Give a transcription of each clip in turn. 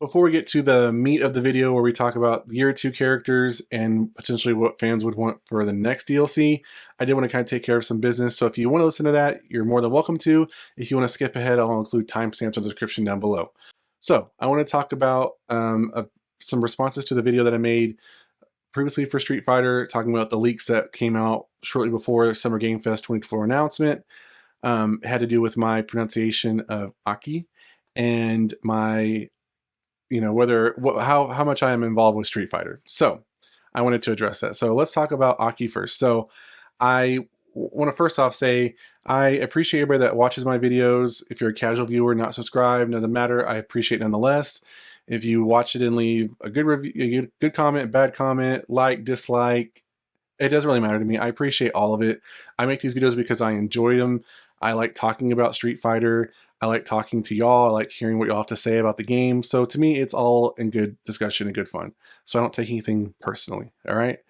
before we get to the meat of the video where we talk about year 2 characters and potentially what fans would want for the next DLC, I did want to kind of take care of some business. So if you want to listen to that, you're more than welcome to. If you want to skip ahead, I'll include timestamps in the description down below. So I want to talk about some responses to the video that I made previously for Street Fighter, talking about the leaks that came out shortly before Summer Game Fest 24 announcement. It had to do with my pronunciation of Aki and my, how much I am involved with Street Fighter. So I wanted to address that. So let's talk about Aki first. So I want to first off say I appreciate everybody that watches my videos. If you're a casual viewer, not subscribed, doesn't matter. I appreciate it nonetheless. If you watch it and leave a good review, a good comment, bad comment, like, dislike, it doesn't really matter to me. I appreciate all of it. I make these videos because I enjoy them. I like talking about Street Fighter. I like talking to y'all. I like hearing what y'all have to say about the game. So to me, it's all in good discussion and good fun. So I don't take anything personally. All right.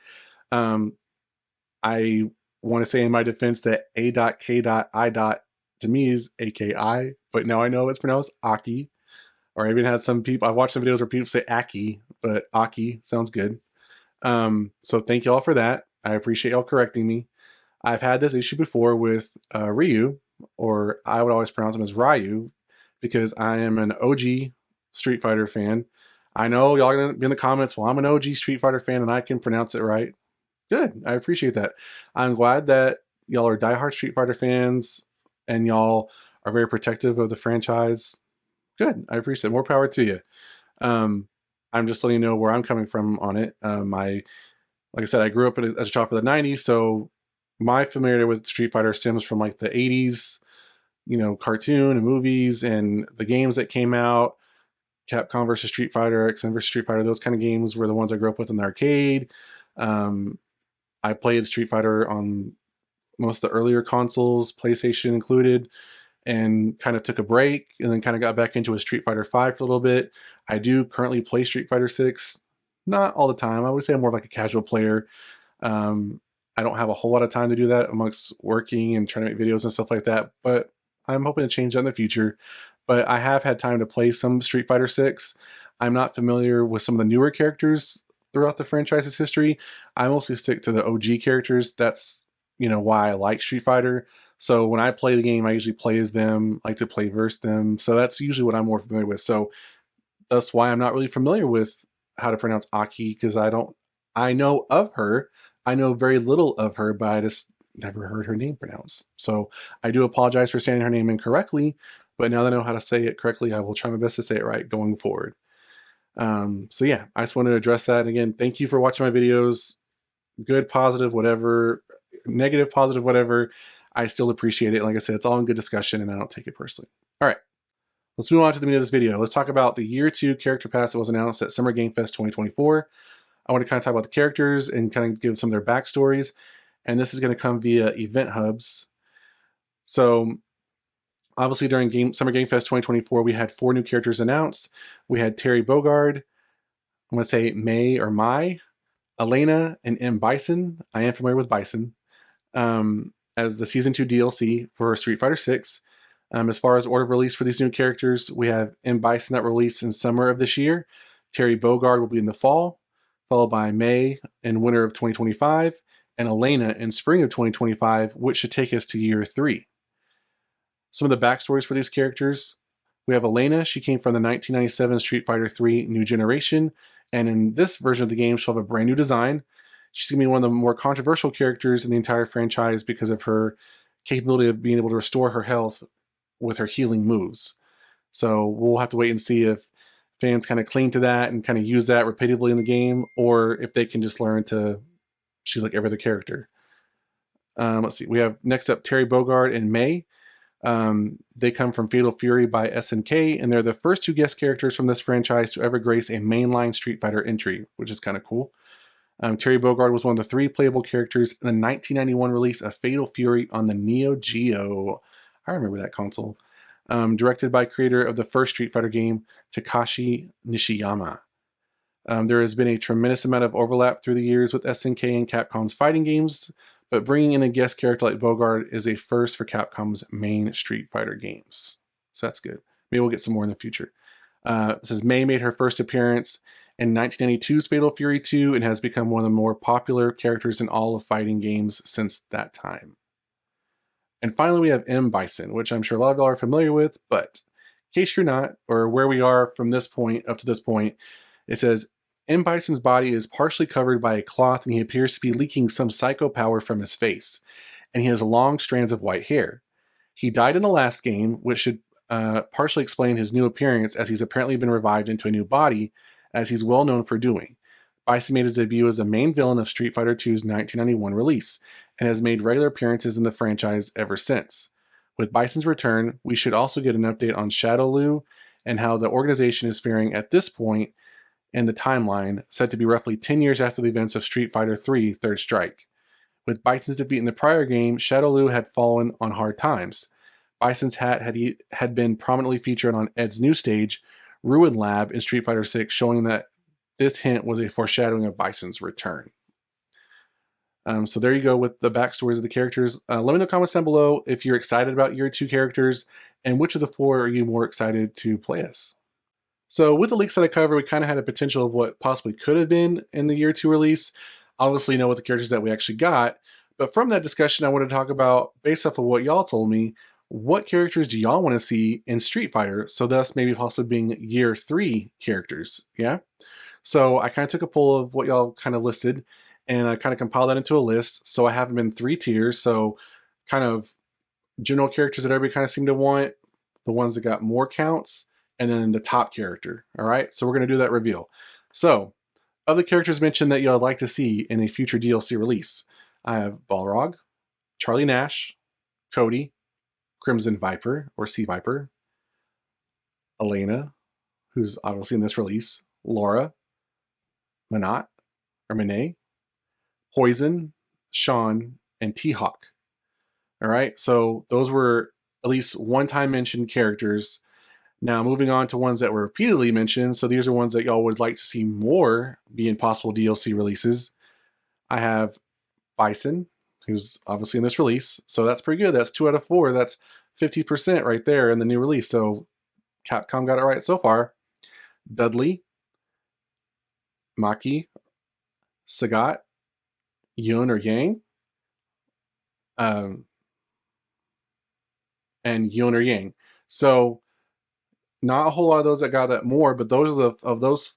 I want to say in my defense that A.K.I. to me is AKI, but now I know it's pronounced Aki. Or I even had some people, I watched some videos where people say Aki, but Aki sounds good. So thank y'all for that. I appreciate y'all correcting me. I've had this issue before with Ryu, or I would always pronounce him as Ryu, because I am an OG Street Fighter fan. I know y'all are going to be in the comments, well, I'm an OG Street Fighter fan and I can pronounce it right. Good, I appreciate that. I'm glad that y'all are diehard Street Fighter fans and y'all are very protective of the franchise. Good, I appreciate it. More power to you. I'm just letting you know where I'm coming from on it. Like I said, I grew up as a child for the 90s, so my familiarity with Street Fighter stems from like the 80s, cartoon and movies and the games that came out. Capcom versus Street Fighter, X-Men versus Street Fighter, those kind of games were the ones I grew up with in the arcade. I played Street Fighter on most of the earlier consoles, PlayStation included, and kind of took a break and then kind of got back into a Street Fighter 5 for a little bit. I do currently play Street Fighter 6, not all the time. I would say I'm more of like a casual player. I don't have a whole lot of time to do that amongst working and trying to make videos and stuff like that, but I'm hoping to change that in the future. But I have had time to play some Street Fighter 6. I'm not familiar with some of the newer characters throughout the franchise's history. I mostly stick to the OG characters. That's, why I like Street Fighter. So when I play the game, I usually play as them, like to play versus them. So that's usually what I'm more familiar with. So that's why I'm not really familiar with how to pronounce Aki, because I know of her. I know very little of her, but I just never heard her name pronounced. So I do apologize for saying her name incorrectly, but now that I know how to say it correctly, I will try my best to say it right going forward. So yeah, I just wanted to address that. Again, thank you for watching my videos. Good, positive, whatever, negative, positive, whatever. I still appreciate it. Like I said, it's all in good discussion and I don't take it personally. All right, let's move on to the meat of this video. Let's talk about the year 2 character pass that was announced at Summer Game Fest 2024. I want to kind of talk about the characters and kind of give some of their backstories. And this is going to come via event hubs. So obviously during Summer Game Fest 2024, we had 4 new characters announced. We had Terry Bogard, I'm going to say May or Mai, Elena, and M. Bison. I am familiar with Bison. As the Season 2 DLC for Street Fighter 6. As far as order of release for these new characters, we have M. Bison that released in summer of this year. Terry Bogard will be in the fall, followed by May in winter of 2025, and Elena in spring of 2025, which should take us to year 3. Some of the backstories for these characters. We have Elena. She came from the 1997 Street Fighter 3 New Generation, and in this version of the game, she'll have a brand new design. She's going to be one of the more controversial characters in the entire franchise because of her capability of being able to restore her health with her healing moves. So we'll have to wait and see if fans kind of cling to that and kind of use that repeatedly in the game, or if they can just learn to, she's like every other character. Let's see, we have next up Terry Bogard and May. They come from Fatal Fury by SNK, and they're the first 2 guest characters from this franchise to ever grace a mainline Street Fighter entry, which is kind of cool. Terry Bogard was one of the 3 playable characters in the 1991 release of Fatal Fury on the Neo Geo. I remember that console. Directed by creator of the first Street Fighter game, Takashi Nishiyama. There has been a tremendous amount of overlap through the years with SNK and Capcom's fighting games, but bringing in a guest character like Bogard is a first for Capcom's main Street Fighter games. So that's good. Maybe we'll get some more in the future. It says May made her first appearance in 1992's Fatal Fury 2 and has become one of the more popular characters in all of fighting games since that time. And finally, we have M. Bison, which I'm sure a lot of y'all are familiar with, but in case you're not, or where we are from this point up to this point, it says M. Bison's body is partially covered by a cloth and he appears to be leaking some psycho power from his face, and he has long strands of white hair. He died in the last game, which should partially explain his new appearance, as he's apparently been revived into a new body, as he's well known for doing. Bison made his debut as a main villain of Street Fighter II's 1991 release, and has made regular appearances in the franchise ever since. With Bison's return, we should also get an update on Shadowloo and how the organization is faring at this point in the timeline, said to be roughly 10 years after the events of Street Fighter III Third Strike. With Bison's defeat in the prior game, Shadowloo had fallen on hard times. Bison's hat had been prominently featured on Ed's new stage, Ruin Lab, in Street Fighter VI, showing that this hint was a foreshadowing of Bison's return. So there you go with the backstories of the characters. Let me know in the comments down below if you're excited about your 2 characters, and which of the 4 are you more excited to play as. So with the leaks that I covered, we kind of had a potential of what possibly could have been in the year 2 release. Obviously, know what the characters that we actually got. But from that discussion, I want to talk about, based off of what y'all told me, what characters do y'all want to see in Street Fighter? So thus maybe possibly being year 3 characters, yeah? So I kind of took a poll of what y'all kind of listed, and I kind of compiled that into a list. So I have them in 3 tiers. So kind of general characters that everybody kind of seemed to want, the ones that got more counts, and then the top character. All right, so we're going to do that reveal. So of the characters mentioned that y'all like to see in a future DLC release, I have Balrog, Charlie Nash, Cody, Crimson Viper or Sea Viper, Elena, who's obviously in this release, Laura, Manat or Monet, Poison, Sean, and T-Hawk. All right, so those were at least one-time mentioned characters. Now moving on to ones that were repeatedly mentioned, so these are ones that y'all would like to see more be in possible DLC releases. I have Bison, who's obviously in this release, so that's pretty good. That's 2 out of 4. That's 50% right there in the new release, so Capcom got it right so far. Dudley, Maki, Sagat, Yun or Yang, and Yun or Yang. So not a whole lot of those that got that more, but those are of those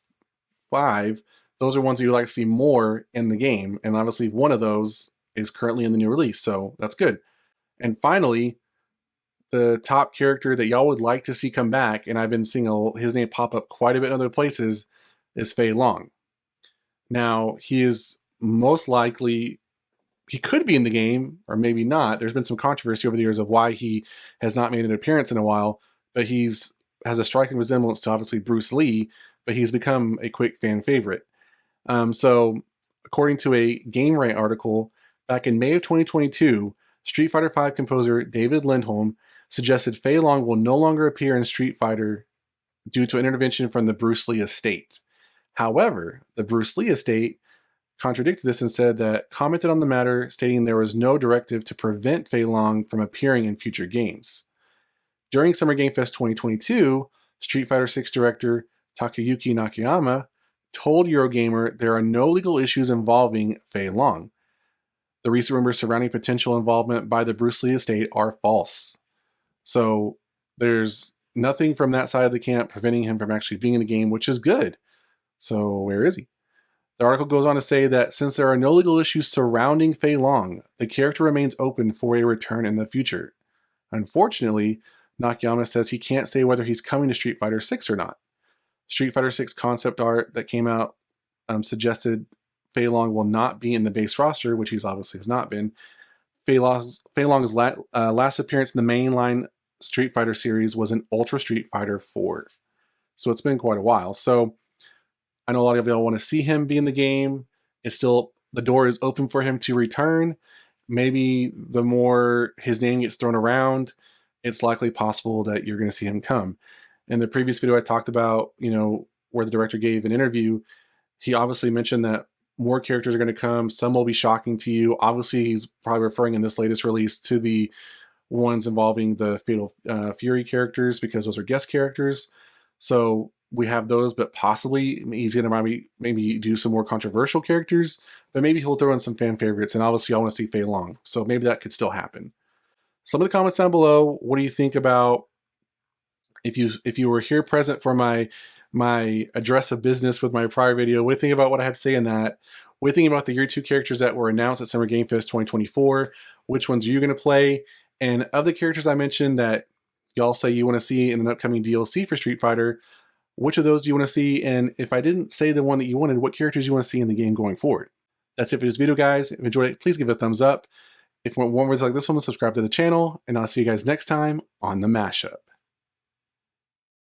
5, those are ones that you'd like to see more in the game. And obviously one of those is currently in the new release, so that's good. And finally, the top character that y'all would like to see come back, and I've been seeing his name pop up quite a bit in other places, is Fei Long. Now, he is most likely, he could be in the game, or maybe not. There's been some controversy over the years of why he has not made an appearance in a while, but has a striking resemblance to obviously Bruce Lee, but he's become a quick fan favorite. So according to a GameRant article, back in May of 2022, Street Fighter V composer David Lindholm suggested Fei Long will no longer appear in Street Fighter due to an intervention from the Bruce Lee estate. However, the Bruce Lee estate contradicted this and said that commented on the matter, stating there was no directive to prevent Fei Long from appearing in future games. During Summer Game Fest 2022, Street Fighter VI director Takayuki Nakayama told Eurogamer there are no legal issues involving Fei Long. The recent rumors surrounding potential involvement by the Bruce Lee estate are false. So there's nothing from that side of the camp preventing him from actually being in the game, which is good. So where is he? The article goes on to say that since there are no legal issues surrounding Fei Long, the character remains open for a return in the future. Unfortunately, Nakayama says he can't say whether he's coming to Street Fighter VI or not. Street Fighter VI concept art that came out suggested Fei Long will not be in the base roster, which he's obviously has not been. Fei Long's last appearance in the mainline Street Fighter series was in Ultra Street Fighter 4. So it's been quite a while. So I know a lot of y'all want to see him be in the game. It's still, the door is open for him to return. Maybe the more his name gets thrown around, it's likely possible that you're going to see him come. In the previous video I talked about, where the director gave an interview, he obviously mentioned that more characters are going to come. Some will be shocking to you. Obviously, he's probably referring in this latest release to the ones involving the Fatal Fury characters, because those are guest characters. So we have those, but possibly he's going to maybe do some more controversial characters, but maybe he'll throw in some fan favorites. And obviously, I want to see Fei Long, so maybe that could still happen. Some of the comments down below. What do you think about if you were here present for my address of business with my prior video? What do you think about what I had to say in that? What do you think about the Year 2 characters that were announced at Summer Game Fest 2024? Which ones are you going to play? And of the characters I mentioned that y'all say you want to see in an upcoming DLC for Street Fighter, which of those do you want to see? And if I didn't say the one that you wanted, what characters you want to see in the game going forward? That's it for this video, guys. If you enjoyed it, please give it a thumbs up. If you want more videos like this one, subscribe to the channel, and I'll see you guys next time on the Mashup.